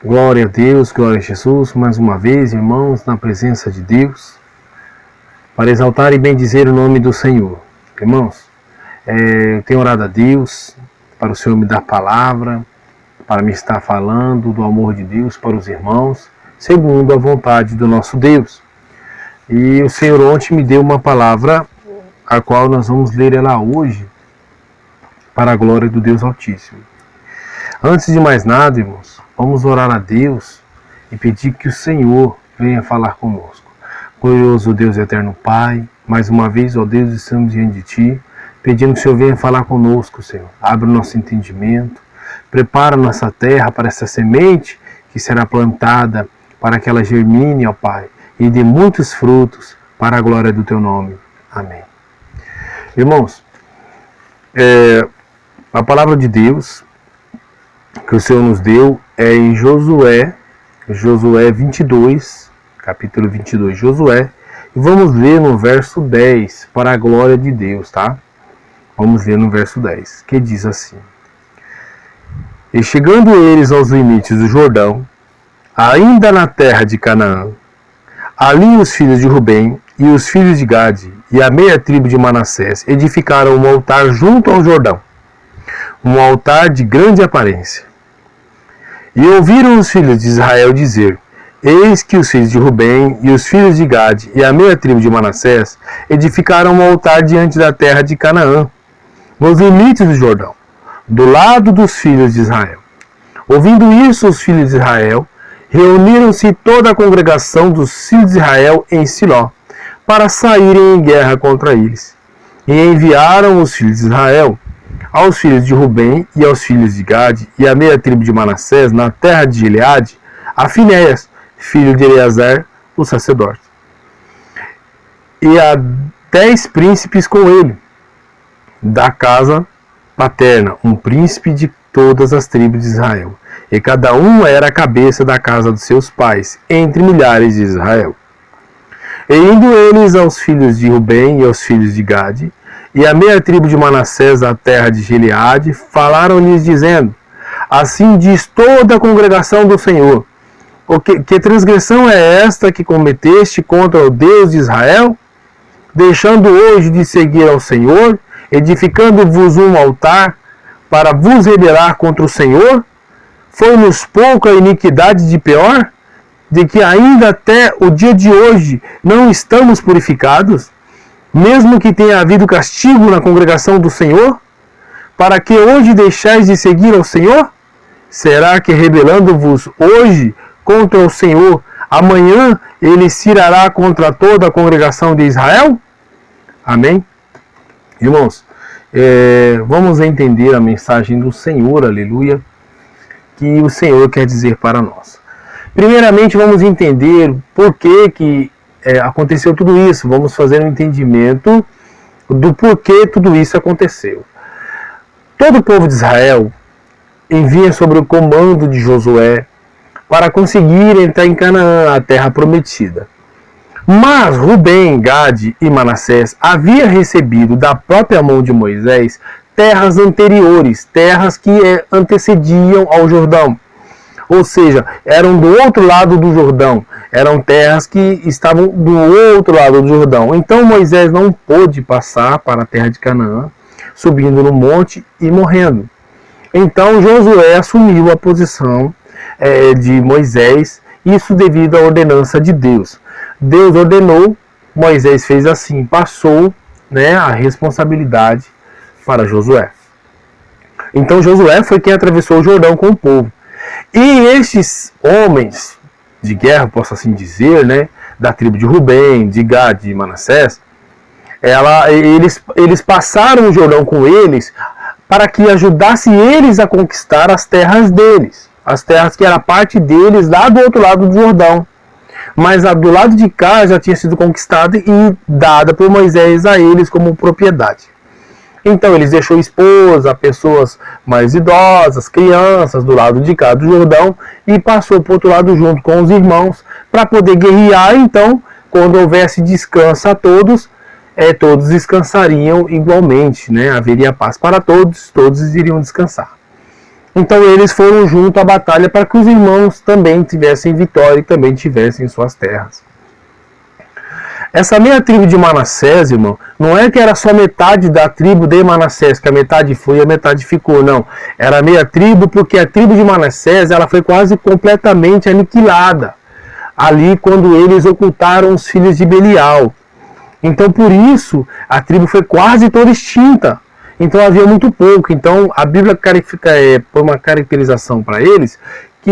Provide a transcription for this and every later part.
Glória a Deus, glória a Jesus, mais uma vez, irmãos, na presença de Deus, para exaltar e bendizer o nome do Senhor. Irmãos, eu tenho orado a Deus para o Senhor me dar palavra, para me estar falando do amor de Deus para os irmãos, segundo a vontade do nosso Deus. E o Senhor ontem me deu uma palavra, a qual nós vamos ler ela hoje, para a glória do Deus Altíssimo. Antes de mais nada, irmãos, vamos orar a Deus e pedir que o Senhor venha falar conosco. Glorioso Deus eterno Pai, mais uma vez, ó Deus, estamos diante de Ti, pedindo que o Senhor venha falar conosco, Senhor. Abre o nosso entendimento, prepara a nossa terra para essa semente que será plantada, para que ela germine, ó Pai, e dê muitos frutos para a glória do Teu nome. Amém. Irmãos, a palavra de Deus que o Senhor nos deu é em Josué 22, capítulo 22, Josué, e vamos ler no verso 10, para a glória de Deus, tá? Vamos ler no verso 10, que diz assim: E chegando eles aos limites do Jordão, ainda na terra de Canaã, ali os filhos de Rubem e os filhos de Gade e a meia tribo de Manassés edificaram um altar junto ao Jordão, um altar de grande aparência. E ouviram os filhos de Israel dizer: Eis que os filhos de Rubem e os filhos de Gade e a meia tribo de Manassés edificaram um altar diante da terra de Canaã, nos limites do Jordão, do lado dos filhos de Israel. Ouvindo isso, os filhos de Israel reuniram-se toda a congregação dos filhos de Israel em Siló, para saírem em guerra contra eles. E enviaram os filhos de Israel aos filhos de Rubem e aos filhos de Gade e a meia tribo de Manassés na terra de Gileade, a Finéias, filho de Eleazar, o sacerdote, e a 10 príncipes com ele, da casa paterna, um príncipe de todas as tribos de Israel, e cada um era a cabeça da casa dos seus pais, entre milhares de Israel. E indo eles aos filhos de Rubem e aos filhos de Gade, e a meia tribo de Manassés, a terra de Gileade, falaram-lhes dizendo: Assim diz toda a congregação do Senhor: Que transgressão é esta que cometeste contra o Deus de Israel, deixando hoje de seguir ao Senhor, edificando-vos um altar para vos rebelar contra o Senhor? Foi-nos pouca iniquidade de pior, de que ainda até o dia de hoje não estamos purificados, mesmo que tenha havido castigo na congregação do Senhor, para que hoje deixais de seguir ao Senhor? Será que rebelando-vos hoje contra o Senhor, amanhã ele se irará contra toda a congregação de Israel? Amém? Irmãos, vamos entender a mensagem do Senhor, aleluia, que o Senhor quer dizer para nós. Primeiramente, vamos entender por que aconteceu tudo isso. Vamos fazer um entendimento do porquê tudo isso aconteceu. Todo o povo de Israel envia sob o comando de Josué para conseguir entrar em Canaã, a terra prometida. Mas Rubem, Gade e Manassés havia recebido da própria mão de Moisés terras anteriores, terras que antecediam ao Jordão. Ou seja, eram do outro lado do Jordão. Eram terras que estavam do outro lado do Jordão. Então Moisés não pôde passar para a terra de Canaã, subindo no monte e morrendo. Então Josué assumiu a posição de Moisés, isso devido à ordenança de Deus. Deus ordenou, Moisés fez assim, passou a responsabilidade para Josué. Então Josué foi quem atravessou o Jordão com o povo. E estes homens de guerra, posso assim dizer, da tribo de Rubem, de Gade e Manassés, eles passaram o Jordão com eles para que ajudasse eles a conquistar as terras deles, as terras que era parte deles lá do outro lado do Jordão. Mas a do lado de cá já tinha sido conquistada e dada por Moisés a eles como propriedade. Então eles deixou esposa, pessoas mais idosas, crianças do lado de cá do Jordão e passou para o outro lado junto com os irmãos para poder guerrear. Então, quando houvesse descanso a todos, todos descansariam igualmente, haveria paz para todos, todos iriam descansar. Então eles foram junto à batalha para que os irmãos também tivessem vitória e também tivessem suas terras. Essa meia tribo de Manassés, irmão, não é que era só metade da tribo de Manassés, que a metade foi e a metade ficou, não. Era meia tribo porque a tribo de Manassés ela foi quase completamente aniquilada ali quando eles ocultaram os filhos de Belial. Então por isso a tribo foi quase toda extinta. Então havia muito pouco. Então a Bíblia põe uma caracterização para eles que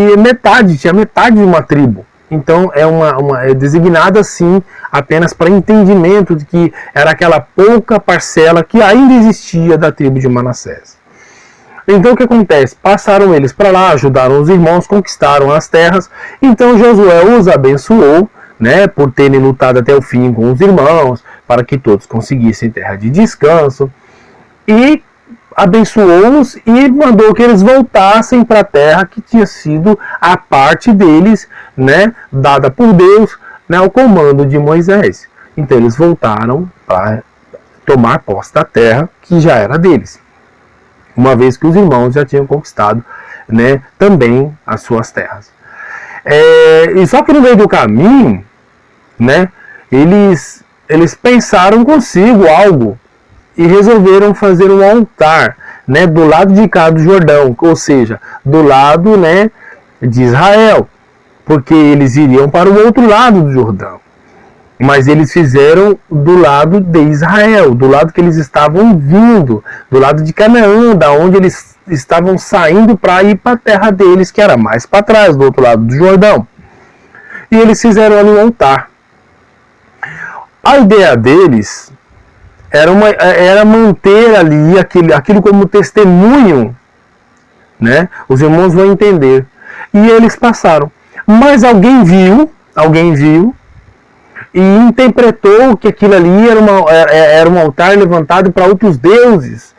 tinha metade de uma tribo. Então é designada assim apenas para entendimento de que era aquela pouca parcela que ainda existia da tribo de Manassés. Então o que acontece? Passaram eles para lá, ajudaram os irmãos, conquistaram as terras. Então Josué os abençoou, né, por terem lutado até o fim com os irmãos, para que todos conseguissem terra de descanso. E abençoou-os e mandou que eles voltassem para a terra que tinha sido a parte deles, né, dada por Deus, né, ao comando de Moisés. Então eles voltaram para tomar posse da terra que já era deles, uma vez que os irmãos já tinham conquistado, né, também as suas terras. E só que no meio do caminho, né, eles pensaram consigo algo e resolveram fazer um altar, né, do lado de cá do Jordão, ou seja, do lado, né, de Israel, porque eles iriam para o outro lado do Jordão. Mas eles fizeram do lado de Israel, do lado que eles estavam vindo, do lado de Canaã, da onde eles estavam saindo para ir para a terra deles, que era mais para trás, do outro lado do Jordão. E eles fizeram ali um altar. A ideia deles era manter ali aquilo como testemunho, né? Os irmãos vão entender. E eles passaram. Mas alguém viu e interpretou que aquilo ali era um altar levantado para outros deuses.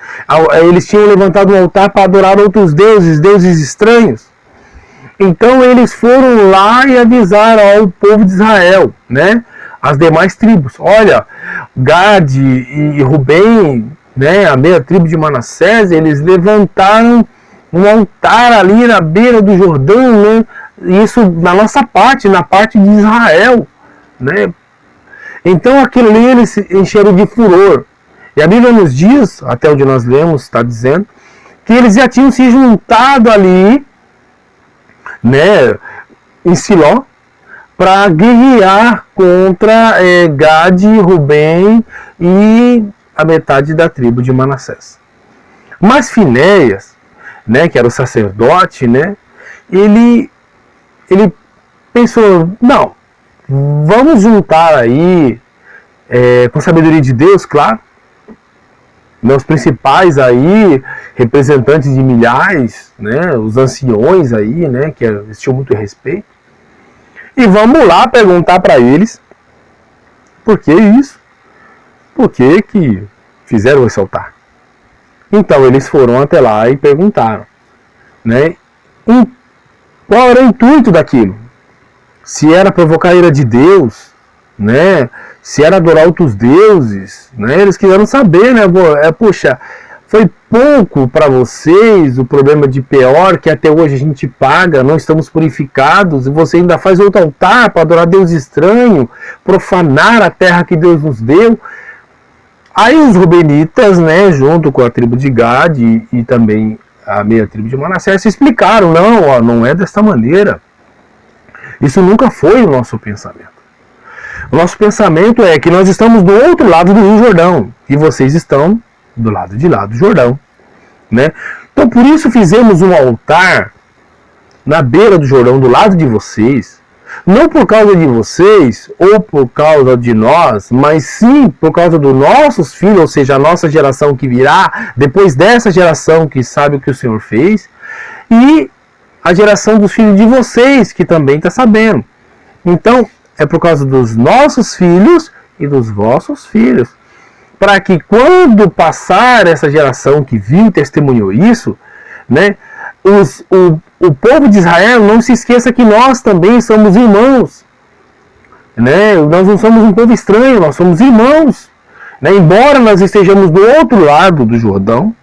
Eles tinham levantado um altar para adorar outros deuses estranhos. Então eles foram lá e avisaram ao povo de Israel, né, as demais tribos. Olha, Gade e Rubem, né, a meia tribo de Manassés, eles levantaram um altar ali na beira do Jordão, né, isso na nossa parte, na parte de Israel, né. Então aquilo ali eles se encheram de furor. E a Bíblia nos diz, até onde nós lemos, está dizendo, que eles já tinham se juntado ali, né, em Siló, para guerrear contra Gade, Rubem e a metade da tribo de Manassés. Mas Finéias, né, que era o sacerdote, né, ele pensou, não, vamos juntar aí, com a sabedoria de Deus, claro, os principais aí, representantes de milhares, né, os anciões aí, né, que eles tinham muito respeito, e vamos lá perguntar para eles por que isso, por que fizeram esse altar. Então eles foram até lá e perguntaram, né, qual era o intuito daquilo, se era provocar a ira de Deus, né, se era adorar outros deuses, né, eles quiseram saber, né, puxa, foi pouco para vocês o problema de Peor, que até hoje a gente paga, não estamos purificados, e você ainda faz outro altar para adorar Deus estranho, profanar a terra que Deus nos deu. Aí os Rubenitas, né, junto com a tribo de Gad e também a meia tribo de Manassés, se explicaram, não é desta maneira. Isso nunca foi o nosso pensamento. O nosso pensamento é que nós estamos do outro lado do Rio Jordão e vocês estão do lado de lá do Jordão, né? Então por isso fizemos um altar na beira do Jordão, do lado de vocês, não por causa de vocês ou por causa de nós, mas sim por causa dos nossos filhos, ou seja, a nossa geração que virá, depois dessa geração que sabe o que o Senhor fez, e a geração dos filhos de vocês, que também está sabendo. Então, é por causa dos nossos filhos e dos vossos filhos, para que quando passar essa geração que viu e testemunhou isso, né, o povo de Israel não se esqueça que nós também somos irmãos, né? Nós não somos um povo estranho, nós somos irmãos, né? Embora nós estejamos do outro lado do Jordão,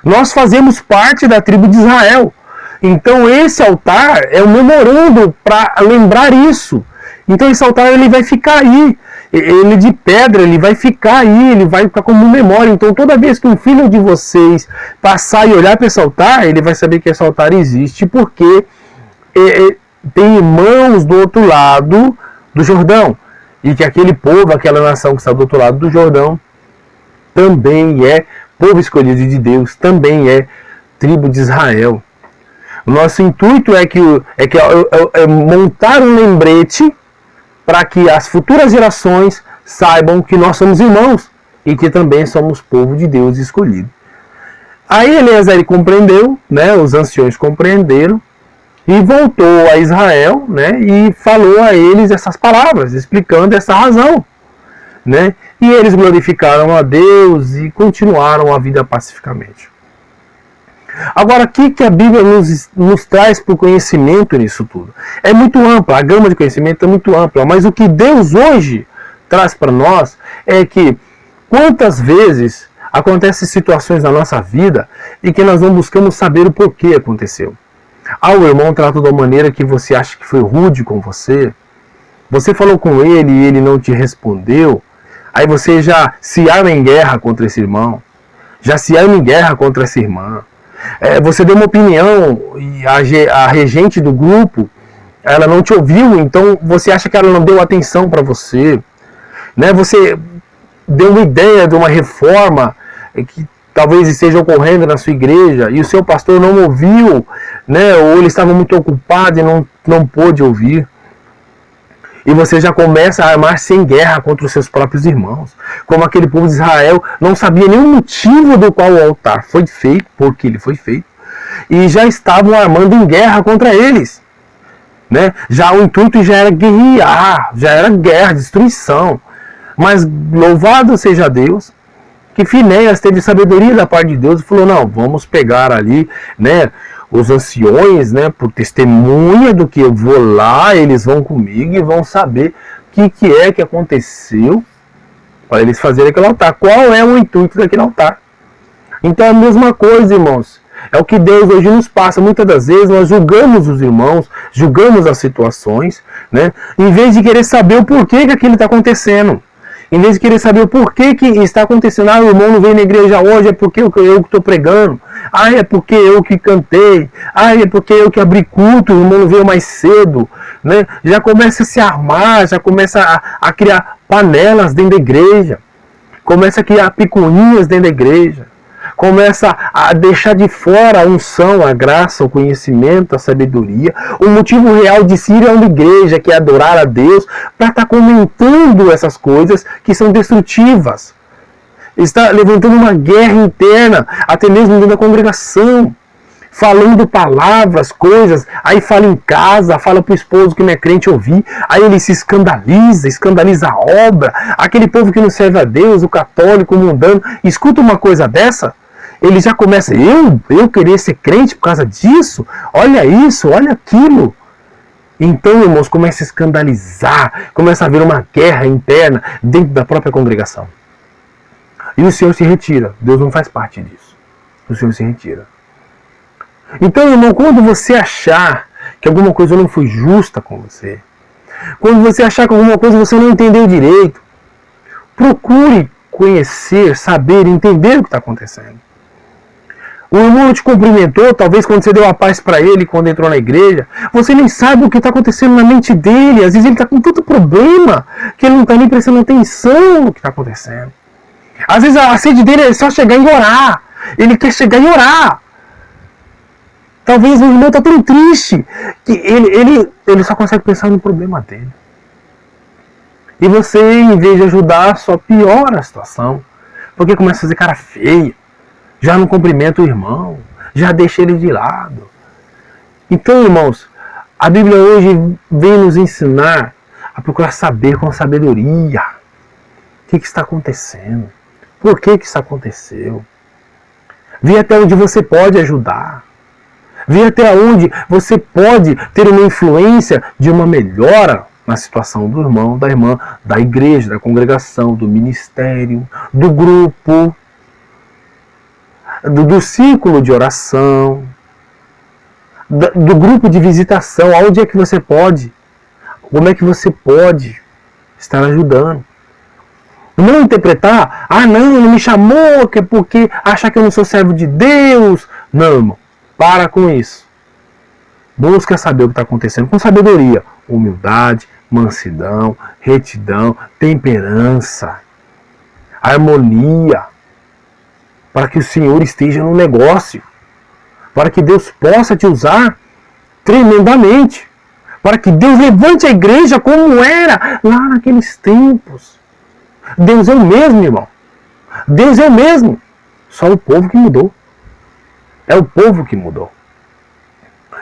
Nós fazemos parte da tribo de Israel. Então esse altar é um memorando para lembrar isso. Então esse altar ele vai ficar aí. Ele de pedra, ele vai ficar aí, ele vai ficar como memória. Então toda vez que um filho de vocês passar e olhar para esse altar, ele vai saber que esse altar existe, porque tem irmãos do outro lado do Jordão. E que aquele povo, aquela nação que está do outro lado do Jordão, também é povo escolhido de Deus, também é tribo de Israel. O nosso intuito é montar um lembrete para que as futuras gerações saibam que nós somos irmãos e que também somos povo de Deus escolhido. Aí Eliezer compreendeu, né, os anciões compreenderam, e voltou a Israel, né, e falou a eles essas palavras, explicando essa razão. Né? E eles glorificaram a Deus e continuaram a vida pacificamente. Agora, o que a Bíblia nos traz para o conhecimento nisso tudo? É muito ampla, a gama de conhecimento é muito ampla, mas o que Deus hoje traz para nós é que quantas vezes acontecem situações na nossa vida e que nós não buscamos saber o porquê aconteceu. O irmão trata de uma maneira que você acha que foi rude com você, você falou com ele e ele não te respondeu, aí você já se arma em guerra contra esse irmão, já se arma em guerra contra essa irmã. Você deu uma opinião e a regente do grupo, ela não te ouviu, então você acha que ela não deu atenção para você. Né? Você deu uma ideia de uma reforma que talvez esteja ocorrendo na sua igreja e o seu pastor não ouviu, né? Ou ele estava muito ocupado e não pôde ouvir. E você já começa a armar-se em guerra contra os seus próprios irmãos. Como aquele povo de Israel não sabia nenhum motivo do qual o altar foi feito, porque ele foi feito. E já estavam armando em guerra contra eles. Né? Já o intuito já era guerrear, já era guerra, destruição. Mas louvado seja Deus, que Finéias teve sabedoria da parte de Deus e falou, não, vamos pegar ali, né, os anciões, né, por testemunha do que eu vou lá, eles vão comigo e vão saber o que é que aconteceu para eles fazerem aquele altar. Qual é o intuito daquele altar? Então é a mesma coisa, irmãos. É o que Deus hoje nos passa. Muitas das vezes nós julgamos os irmãos, julgamos as situações, né, em vez de querer saber o porquê que aquilo está acontecendo. Em vez de querer saber o porquê que está acontecendo, o irmão não veio na igreja hoje, é porque eu que estou pregando, é porque eu que cantei, é porque eu que abri culto, o irmão não veio mais cedo, né? Já começa a se armar, já começa a criar panelas dentro da igreja, começa a criar picuinhas dentro da igreja, começa a deixar de fora a unção, a graça, o conhecimento, a sabedoria. O motivo real de se ir a uma igreja, que é adorar a Deus, para estar comentando essas coisas que são destrutivas. Está levantando uma guerra interna, até mesmo dentro da congregação. Falando palavras, coisas, aí fala em casa, fala para o esposo que não é crente ouvir, aí ele se escandaliza a obra. Aquele povo que não serve a Deus, o católico, o mundano, escuta uma coisa dessa, ele já começa, eu querer ser crente por causa disso? Olha isso, olha aquilo. Então, irmãos, começa a escandalizar, começa a haver uma guerra interna dentro da própria congregação. E o Senhor se retira, Deus não faz parte disso. O Senhor se retira. Então, irmão, quando você achar que alguma coisa não foi justa com você, quando você achar que alguma coisa você não entendeu direito, procure conhecer, saber, entender o que está acontecendo. O irmão te cumprimentou, talvez quando você deu a paz para ele, quando entrou na igreja, você nem sabe o que está acontecendo na mente dele. Às vezes ele está com tanto problema que ele não está nem prestando atenção no que está acontecendo. Às vezes a sede dele é só chegar e orar. Ele quer chegar e orar. Talvez o irmão está tão triste que ele só consegue pensar no problema dele. E você, em vez de ajudar, só piora a situação. Porque começa a fazer cara feia. Já não cumprimenta o irmão. Já deixa ele de lado. Então, irmãos, a Bíblia hoje vem nos ensinar a procurar saber com sabedoria o que está acontecendo. Por que isso aconteceu. Ver até onde você pode ajudar. Ver até onde você pode ter uma influência de uma melhora na situação do irmão, da irmã, da igreja, da congregação, do ministério, do grupo. do círculo de oração, do grupo de visitação. Aonde é que você pode? Como é que você pode estar ajudando? Não interpretar, não, ele me chamou que é porque acha que eu não sou servo de Deus. Não, irmão, para com isso. Busca saber o que está acontecendo com sabedoria, humildade, mansidão, retidão, temperança, harmonia, para que o Senhor esteja no negócio, para que Deus possa te usar tremendamente, para que Deus levante a igreja como era lá naqueles tempos. Deus é o mesmo, irmão. Deus é o mesmo. Só o povo que mudou. É o povo que mudou.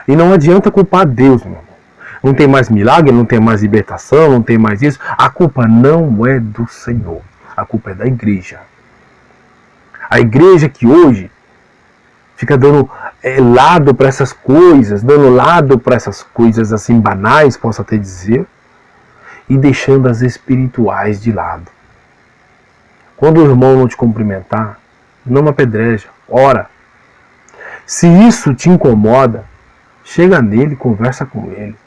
E não adianta culpar Deus, meu irmão. Não tem mais milagre, não tem mais libertação, não tem mais isso. A culpa não é do Senhor. A culpa é da igreja. A igreja que hoje fica dando lado para essas coisas, dando lado para essas coisas assim banais, posso até dizer, e deixando as espirituais de lado. Quando o irmão não te cumprimentar, não apedreja, ora. Se isso te incomoda, chega nele, conversa com ele.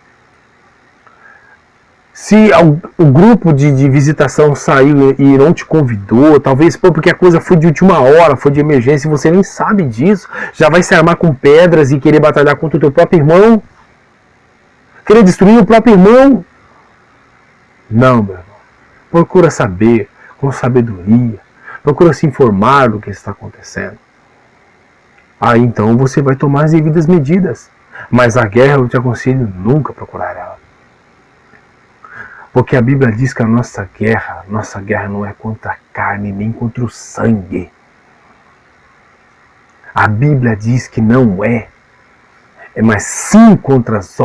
Se o grupo de visitação saiu e não te convidou, talvez porque a coisa foi de última hora, foi de emergência, e você nem sabe disso, já vai se armar com pedras e querer batalhar contra o teu próprio irmão, querer destruir o próprio irmão. Não, meu irmão. Procura saber, com sabedoria, procura se informar do que está acontecendo. Aí então você vai tomar as devidas medidas. Mas a guerra eu te aconselho nunca procurar ela. Porque a Bíblia diz que a nossa guerra não é contra a carne nem contra o sangue. A Bíblia diz que não mas sim contra as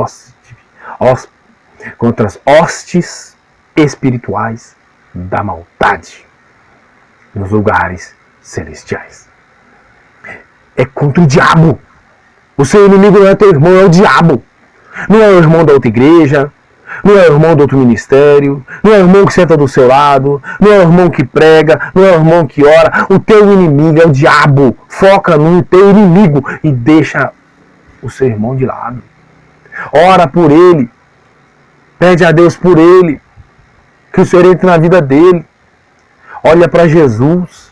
hostes espirituais da maldade nos lugares celestiais. É contra o diabo. O seu inimigo não é teu irmão, é o diabo. Não é o irmão da outra igreja, não é o irmão do outro ministério, não é o irmão que senta do seu lado, não é o irmão que prega, não é o irmão que ora. O teu inimigo é o diabo. Foca no teu inimigo e deixa o seu irmão de lado. Ora por ele. Pede a Deus por ele. Que o Senhor entre na vida dele. Olha para Jesus.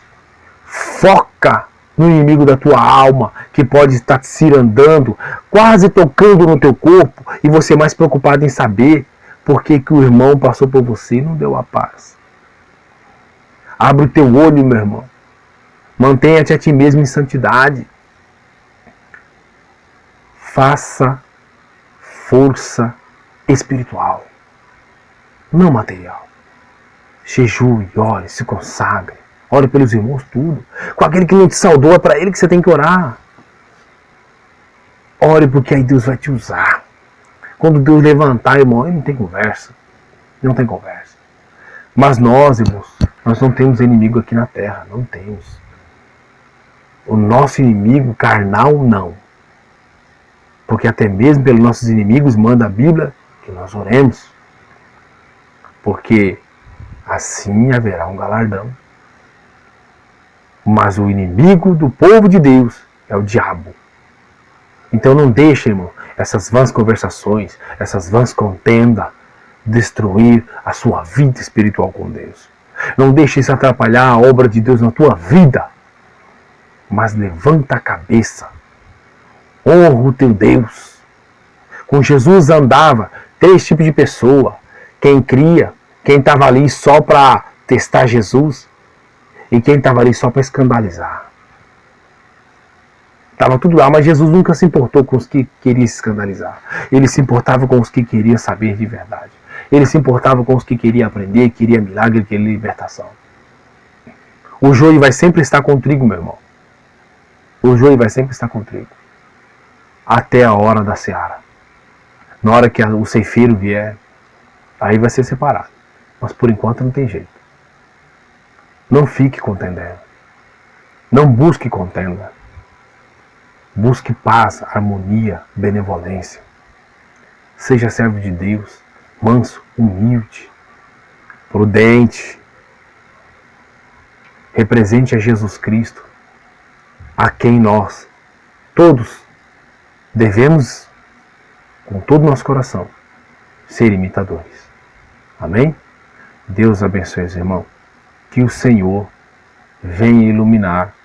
Foca no inimigo da tua alma, que pode estar te cirandando, quase tocando no teu corpo, e você mais preocupado em saber por que o irmão passou por você e não deu a paz. Abre o teu olho, meu irmão. Mantenha-te a ti mesmo em santidade. Faça força espiritual, não material. Jejue, ore, se consagre. Ore pelos irmãos, tudo. Com aquele que não te saudou, é para ele que você tem que orar. Ore, porque aí Deus vai te usar. Quando Deus levantar, irmão, aí não tem conversa. Não tem conversa. Mas nós, irmãos, nós não temos inimigo aqui na terra. Não temos. O nosso inimigo carnal, não. Porque até mesmo pelos nossos inimigos manda a Bíblia que nós oremos. Porque assim haverá um galardão. Mas o inimigo do povo de Deus é o diabo. Então não deixe, irmão, essas vãs conversações, essas vãs contendas, destruir a sua vida espiritual com Deus. Não deixe isso atrapalhar a obra de Deus na tua vida. Mas levanta a cabeça. Honra o teu Deus. Com Jesus andava 3 tipos de pessoa. Quem cria, quem estava ali só para testar Jesus, e quem estava ali só para escandalizar. Estava tudo lá, mas Jesus nunca se importou com os que queriam se escandalizar. Ele se importava com os que queriam saber de verdade. Ele se importava com os que queriam aprender, queria milagre, queria libertação. O joio vai sempre estar contigo, meu irmão. O joio vai sempre estar contigo. Até a hora da seara. Na hora que o ceifeiro vier, aí vai ser separado. Mas por enquanto não tem jeito. Não fique contendendo. Não busque contenda. Busque paz, harmonia, benevolência. Seja servo de Deus, manso, humilde, prudente. Represente a Jesus Cristo. a quem nós todos devemos, com todo o nosso coração, ser imitadores. Amém? Deus abençoe os irmãos. Que o Senhor venha iluminar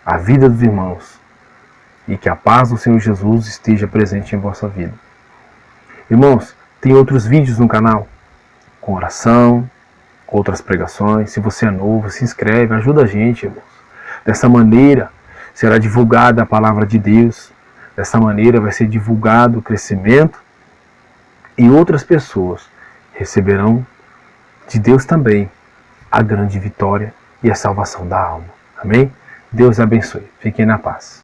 a vida dos irmãos e que a paz do Senhor Jesus esteja presente em vossa vida. Irmãos, tem outros vídeos no canal com oração, com outras pregações. Se você é novo, se inscreve, ajuda a gente, irmãos. Dessa maneira será divulgada a palavra de Deus. Dessa maneira vai ser divulgado o crescimento e outras pessoas receberão de Deus também a grande vitória e a salvação da alma. Amém? Deus abençoe. Fiquem na paz.